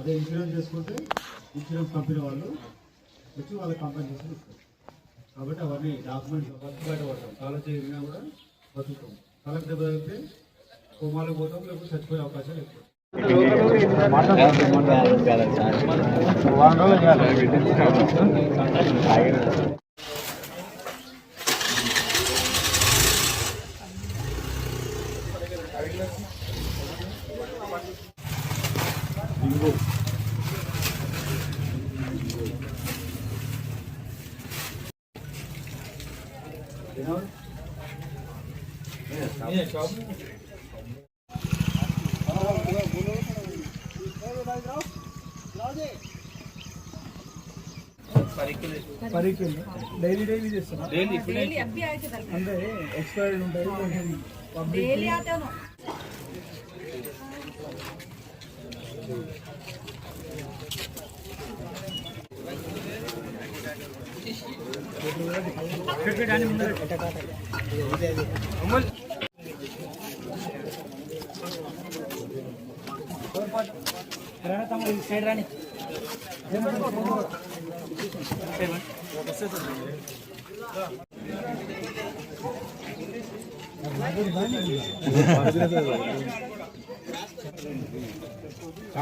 అదే ఇన్సూరెన్స్ చేసుకుంటే insurance company వాళ్ళు వచ్చి వాళ్ళ కంపెనీషన్ ఇస్తారు. కాబట్టి అవన్నీ డాక్యుమెంట్స్ ఫస్ట్ బయట పడతాం. కాల చేరినా కూడా బతుకుతాం. కాలకు దెబ్బ తగిలితే కోమాలకు పోతాం, లేకపోతే చచ్చిపోయే అవకాశాలు ఎక్కువ. డైలీ చేస్తున్నా అంటే ఎక్స్పైర్డ్ ఉంటాయి సైడ్ రాని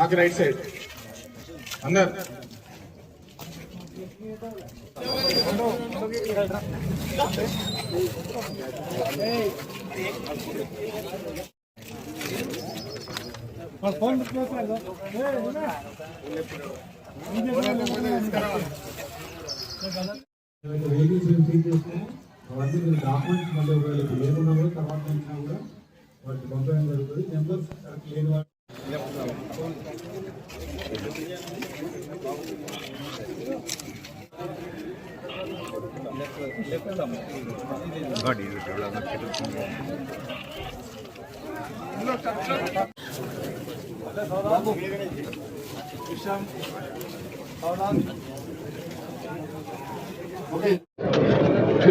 आगे राइट साइड अंदर फोन డాక్యుమెంట్స్ మళ్ళీ ఒకవేళ లేకున్నా కూడా తర్వాత వచ్చినా కూడా వాటికి పంపడం జరుగుతుంది. నెంబర్స్ కరెక్ట్ లేని వాళ్ళు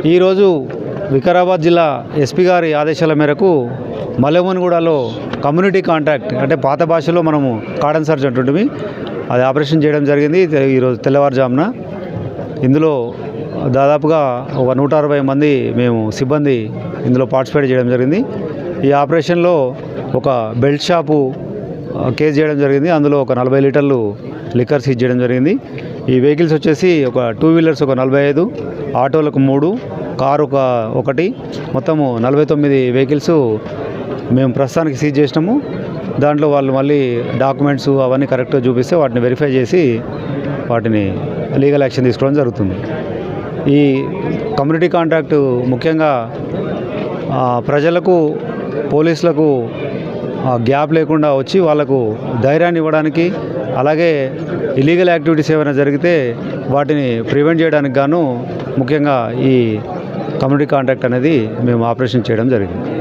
ఈరోజు వికారాబాద్ జిల్లా ఎస్పీ గారి ఆదేశాల మేరకు మల్లెమన్గూడలో కమ్యూనిటీ కాంటాక్ట్ అంటే పాత భాషలో మనము కార్డన్ సర్చ్ అంటుంటిమి, అది ఆపరేషన్ చేయడం జరిగింది ఈరోజు తెల్లవారుజామున. ఇందులో దాదాపుగా ఒక 160 మంది మేము సిబ్బంది ఇందులో పార్టిసిపేట్ చేయడం జరిగింది. ఈ ఆపరేషన్లో ఒక బెల్ట్ షాపు కేసు చేయడం జరిగింది. అందులో ఒక 40 లీటర్లు లిక్కర్ సీజ్ చేయడం జరిగింది. ఈ వెహికల్స్ వచ్చేసి ఒక 2 వీలర్స్ ఒక 45, ఆటోలకు 3, కారు ఒకటి, మొత్తము 49 వెహికల్స్ మేము ప్రస్తుతానికి సీజ్ చేసినాము. దాంట్లో వాళ్ళు మళ్ళీ డాక్యుమెంట్స్ అవన్నీ కరెక్ట్గా చూపిస్తే వాటిని వెరిఫై చేసి వాటిని లీగల్ యాక్షన్ తీసుకోవడం జరుగుతుంది. ఈ కమ్యూనిటీ కాంటాక్ట్ ముఖ్యంగా ప్రజలకు పోలీసులకు గ్యాప్ లేకుండా వచ్చి వాళ్ళకు ధైర్యాన్ని ఇవ్వడానికి, అలాగే ఇల్లీగల్ యాక్టివిటీస్ ఏమైనా జరిగితే వాటిని ప్రివెంట్ చేయడానికి గాను ముఖ్యంగా ఈ కమ్యూనిటీ కాంటాక్ట్ అనేది మేము ఆపరేషన్ చేయడం జరిగింది.